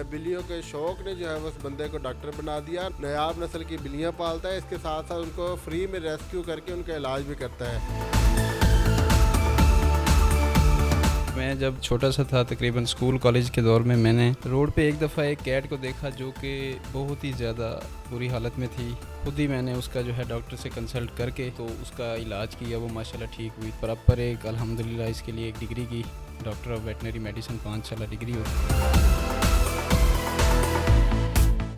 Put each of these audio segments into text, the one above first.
بلیوں کے شوق نے جو ہے وہ اس بندے کو ڈاکٹر بنا دیا. نایاب نسل کی بلیاں پالتا ہے, اس کے ساتھ ساتھ ان کو فری میں ریسکیو کر کے ان کا علاج بھی کرتا ہے. میں جب چھوٹا سا تھا تقریباً اسکول کالج کے دور میں نے روڈ پہ ایک دفعہ ایک کیٹ کو دیکھا جو کہ بہت ہی زیادہ بری حالت میں تھی. خود ہی میں نے اس کا جو ہے ڈاکٹر سے کنسلٹ کر کے تو اس کا علاج کیا, وہ ماشاءاللہ ٹھیک ہوئی. پراپر ایک الحمدللہ اس کے لیے ایک ڈگری کی, ڈاکٹر آف ویٹنری میڈیسن 5 سالہ ڈگری ہوتی.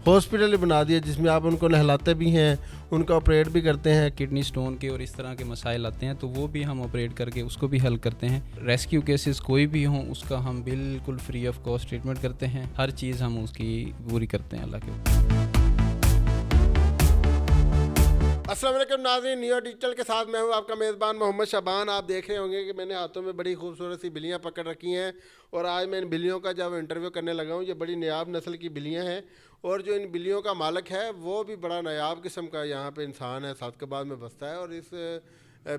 ہاسپٹل بنا دیا جس میں آپ ان کو نہلاتے بھی ہیں, ان کا آپریٹ بھی کرتے ہیں. کڈنی سٹون کے اور اس طرح کے مسائل آتے ہیں تو وہ بھی ہم آپریٹ کر کے اس کو بھی حل کرتے ہیں. ریسکیو کیسز کوئی بھی ہوں اس کا ہم بالکل فری آف کاسٹ ٹریٹمنٹ کرتے ہیں. ہر چیز ہم اس کی پوری کرتے ہیں اللہ کے. السلام علیکم ناظرین, نیو ڈیجیٹل کے ساتھ میں ہوں آپ کا میزبان محمد شعبان. آپ دیکھ رہے ہوں گے کہ میں نے ہاتھوں میں بڑی خوبصورت سی بلیاں پکڑ رکھی ہیں اور آج میں ان بلیوں کا جب انٹرویو کرنے لگا ہوں. یہ بڑی نایاب نسل کی بلیاں ہیں اور جو ان بلیوں کا مالک ہے وہ بھی بڑا نایاب قسم کا یہاں پہ انسان ہے, سعدکآباد میں بستا ہے. اور اس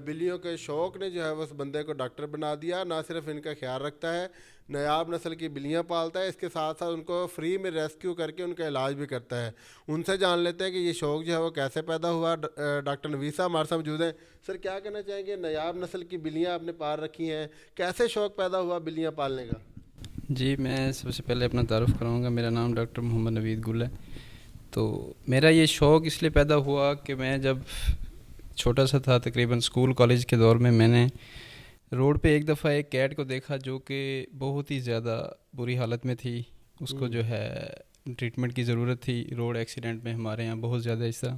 بلیوں کے شوق نے جو ہے وہ اس بندے کو ڈاکٹر بنا دیا. نہ صرف ان کا خیال رکھتا ہے, نایاب نسل کی بلیاں پالتا ہے, اس کے ساتھ ساتھ ان کو فری میں ریسکیو کر کے ان کا علاج بھی کرتا ہے. ان سے جان لیتے ہیں کہ یہ شوق جو ہے وہ کیسے پیدا ہوا. ڈاکٹر نوید صاحب ہمارے ساتھ موجود ہیں. سر, کیا کہنا چاہیں گے, نایاب نسل کی بلیاں آپ نے پال رکھی ہیں, کیسے شوق پیدا ہوا بلیاں پالنے کا؟ جی, میں سب سے پہلے اپنا تعارف کراؤں گا. میرا نام ڈاکٹر محمد نوید گل ہے. تو میرا یہ شوق اس لیے پیدا ہوا کہ میں جب چھوٹا سا تھا تقریباً اسکول کالج کے دور میں نے روڈ پہ ایک دفعہ ایک کیٹ کو دیکھا جو کہ بہت ہی زیادہ بری حالت میں تھی. اس کو جو ہے ٹریٹمنٹ کی ضرورت تھی. روڈ ایکسیڈنٹ میں ہمارے یہاں بہت زیادہ اس طرح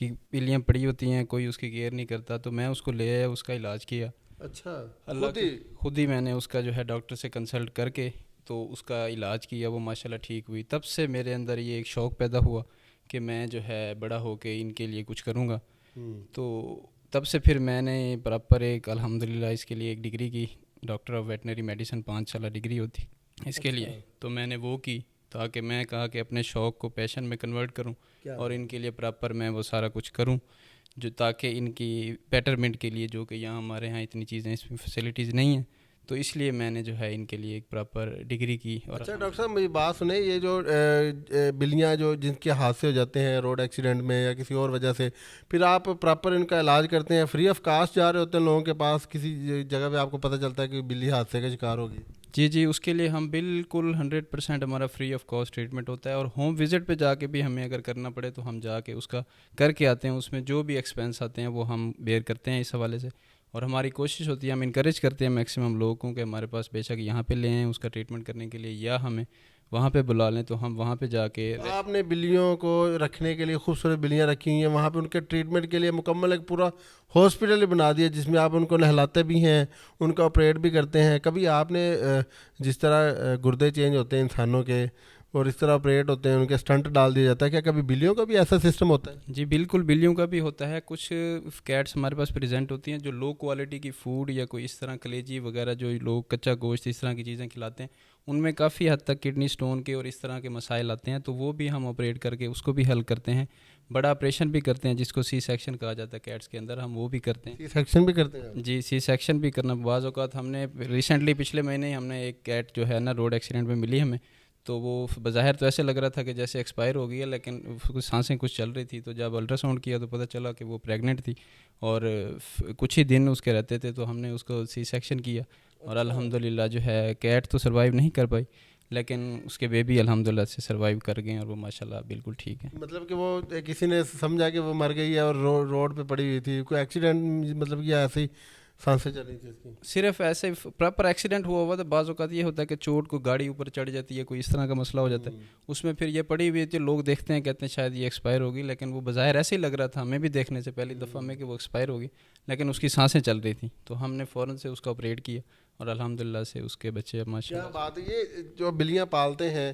کی بلیاں پڑی ہوتی ہیں, کوئی اس کی کیئر نہیں کرتا. تو میں اس کو لے آیا, اس کا علاج کیا. اچھا, خود ہی میں نے اس کا جو ہے ڈاکٹر سے کنسلٹ کر کے تو اس کا علاج کیا, وہ ماشاءاللہ ٹھیک ہوئی. تب سے میرے اندر یہ ایک شوق پیدا ہوا کہ میں جو ہے بڑا ہو کے ان کے لیے کچھ کروں گا. تو تب سے پھر میں نے پراپر ایک الحمدللہ اس کے لیے ایک ڈگری کی, ڈاکٹر آف ویٹنری میڈیسن 5 سالہ ڈگری ہوتی اس کے لیے. تو میں نے وہ کی تاکہ میں کہا کہ اپنے شوق کو پیشن میں کنورٹ کروں اور ان کے لیے پراپر میں وہ سارا کچھ کروں جو تاکہ ان کی بیٹرمنٹ کے لیے, جو کہ یہاں ہمارے ہاں اتنی چیزیں اس میں فیسلٹیز نہیں ہیں, تو اس لیے میں نے جو ہے ان کے لیے ایک پراپر ڈگری کی. اور اچھا ڈاکٹر صاحب میری بات سنیں, یہ جو بلیاں جو جن کے حادثے ہو جاتے ہیں روڈ ایکسیڈنٹ میں یا کسی اور وجہ سے, پھر آپ پراپر ان کا علاج کرتے ہیں, فری آف کاسٹ جا رہے ہوتے ہیں لوگوں کے پاس, کسی جگہ پہ آپ کو پتہ چلتا ہے کہ بلی حادثے کا شکار ہوگی؟ جی, اس کے لیے ہم بالکل 100% ہمارا فری آف کاسٹ ٹریٹمنٹ ہوتا ہے. اور ہوم وزٹ پہ جا کے بھی ہمیں اگر کرنا پڑے تو ہم جا کے اس کا کر کے آتے ہیں. اس میں جو بھی ایکسپینس آتے ہیں وہ ہم بیئر کرتے ہیں اس حوالے سے. اور ہماری کوشش ہوتی ہے, ہم انکریج کرتے ہیں میکسیمم لوگوں کو کہ ہمارے پاس بے شک یہاں پہ لے آئیں اس کا ٹریٹمنٹ کرنے کے لیے, یا ہمیں وہاں پہ بلا لیں تو ہم وہاں پہ جا کے. آپ نے بلیوں کو رکھنے کے لیے خوبصورت بلیاں رکھی ہوئی ہیں, وہاں پہ ان کے ٹریٹمنٹ کے لیے مکمل ایک پورا ہاسپٹل بنا دیا جس میں آپ ان کو نہلاتے بھی ہیں, ان کا آپریٹ بھی کرتے ہیں. کبھی آپ نے جس طرح گردے چینج ہوتے ہیں انسانوں کے اور اس طرح آپریٹ ہوتے ہیں, ان کے اسٹنٹ ڈال دیا جاتا ہے, کیا کبھی بلیوں کا بھی ایسا سسٹم ہوتا ہے؟ جی بالکل, بلیوں کا بھی ہوتا ہے. کچھ کیٹس ہمارے پاس پریزنٹ ہوتی ہیں جو لو کوالٹی کی فوڈ یا کوئی اس طرح کلیجی وغیرہ جو لوگ کچا گوشت اس طرح کی چیزیں کھلاتے ہیں, ان میں کافی حد تک کڈنی سٹون کے اور اس طرح کے مسائل آتے ہیں. تو وہ بھی ہم آپریٹ کر کے اس کو بھی حل کرتے ہیں. بڑا آپریشن بھی کرتے ہیں جس کو سی سیکشن کہا جاتا ہے کیٹس کے اندر, ہم وہ بھی کرتے ہیں. سی سیکشن بھی کرتے ہیں؟ جی, سی سیکشن بھی کرنا بعض اوقات. ہم نے ریسنٹلی پچھلے مہینے ہم نے ایک کیٹ جو ہے نا روڈ ایکسیڈنٹ میں ملی ہمیں, تو وہ بظاہر تو ایسے لگ رہا تھا کہ جیسے ایکسپائر ہو گئی ہے, لیکن کچھ سانسیں کچھ چل رہی تھی. تو جب الٹرا ساؤنڈ کیا تو پتہ چلا کہ وہ پریگننٹ تھی اور کچھ ہی دن اس کے رہتے تھے. تو ہم نے اس کو سی سیکشن کیا اور الحمدللہ جو ہے کیٹ تو سروائیو نہیں کر پائی, لیکن اس کے بیبی الحمدللہ سے سروائیو کر گئے اور وہ ماشاءاللہ بالکل ٹھیک ہے. مطلب کہ وہ کسی نے سمجھا کہ وہ مر گئی ہے اور روڈ پہ پڑی ہوئی تھی, کوئی ایکسیڈنٹ مطلب کہ ایسے ہی سانسیں چل رہی تھی اس کی؟ صرف ایسے پراپر ایکسیڈنٹ ہوا تو بعض اوقات یہ ہوتا ہے کہ چوٹ کو گاڑی اوپر چڑھ جاتی ہے, کوئی اس طرح کا مسئلہ ہو جاتا ہے. اس میں پھر یہ پڑی ہوئی تھی, لوگ دیکھتے ہیں کہتے ہیں شاید یہ ایکسپائر ہوگی, لیکن وہ بظاہر ایسے ہی لگ رہا تھا ہمیں بھی دیکھنے سے پہلی دفعہ میں کہ وہ ایکسپائر ہوگی, لیکن اس کی سانسیں چل رہی تھیں. تو ہم نے فوراً سے اس کا آپریٹ کیا اور الحمدللہ سے اس کے بچے ماشاءاللہ. کیا بات ہے. یہ جو بلیاں پالتے ہیں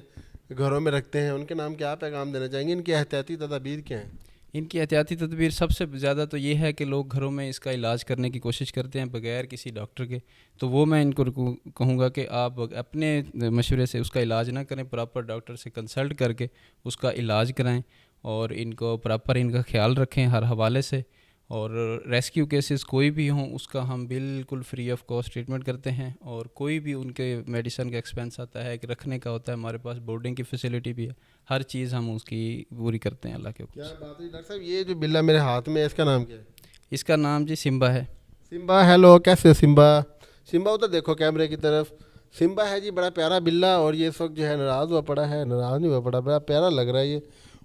گھروں میں رکھتے ہیں, ان کے نام کیا پیغام دینا چاہیں گے؟ ان کی احتیاطی تدابیر کیا ہیں؟ ان کی احتیاطی تدبیر سب سے زیادہ تو یہ ہے کہ لوگ گھروں میں اس کا علاج کرنے کی کوشش کرتے ہیں بغیر کسی ڈاکٹر کے. تو وہ میں ان کو کہوں گا کہ آپ اپنے مشورے سے اس کا علاج نہ کریں, پراپر ڈاکٹر سے کنسلٹ کر کے اس کا علاج کرائیں اور ان کو پراپر ان کا خیال رکھیں ہر حوالے سے. اور ریسکیو کیسز کوئی بھی ہوں اس کا ہم بالکل فری آف کاسٹ ٹریٹمنٹ کرتے ہیں. اور کوئی بھی ان کے میڈیسن کا ایکسپینس آتا ہے کہ رکھنے کا ہوتا ہے, ہمارے پاس بورڈنگ کی فیسلٹی بھی ہے, ہر چیز ہم اس کی پوری کرتے ہیں اللہ کے حکم کیا سے. بات ہے ڈاکٹر صاحب. یہ جو بلا میرے ہاتھ میں ہے اس کا نام کیا ہے؟ اس کا نام جی سمبا ہے. سمبا. ہیلو, کیسے ہو سمبا؟ سمبا ادھر دیکھو کیمرے کی طرف. سمبا ہے جی بڑا پیارا بلا, اور یہ اس وقت جو ہے ناراض ہوا پڑا ہے. ناراض نہیں ہوا پڑا, بڑا پیارا لگ رہا ہے یہ,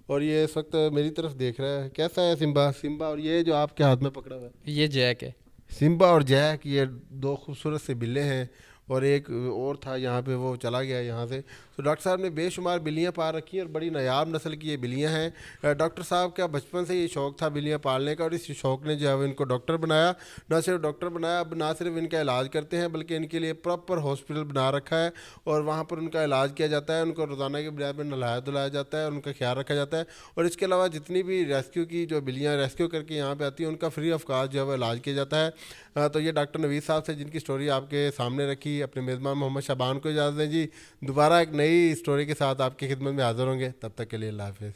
اور یہ اس وقت میری طرف دیکھ رہا ہے. کیسا ہے سمبا؟ سمبا. اور یہ جو آپ کے ہاتھ میں پکڑا ہوا ہے یہ جیک ہے. سمبا اور جیک, یہ دو خوبصورت سے بلے ہیں, اور ایک اور تھا یہاں پہ, وہ چلا گیا یہاں سے. تو ڈاکٹر صاحب نے بے شمار بلیاں پال رکھی ہیں, اور بڑی نایاب نسل کی یہ بلیاں ہیں. ڈاکٹر صاحب کا بچپن سے یہ شوق تھا بلیاں پالنے کا, اور اس شوق نے جو ہے ان کو ڈاکٹر بنایا. نہ صرف ڈاکٹر بنایا, اب نہ صرف ان کا علاج کرتے ہیں بلکہ ان کے لیے پراپر ہاسپٹل بنا رکھا ہے, اور وہاں پر ان کا علاج کیا جاتا ہے. ان کو روزانہ کی بنیاد پر نہلایا دھلایا جاتا ہے, اور ان کا خیال رکھا جاتا ہے. اور اس کے علاوہ جتنی بھی ریسکیو کی جو بلیاں ریسکیو کر کے یہاں پہ آتی ہیں ان کا فری آف کاسٹ جو ہے وہ علاج کیا جاتا ہے. تو یہ ڈاکٹر نوید صاحب سے جن کی سٹوری آپ کے سامنے رکھی, اپنے میزبان محمد شعبان کو اجازت دیں جی. دوبارہ ایک نئی سٹوری کے ساتھ آپ کی خدمت میں حاضر ہوں گے, تب تک کے لیے اللہ حافظ.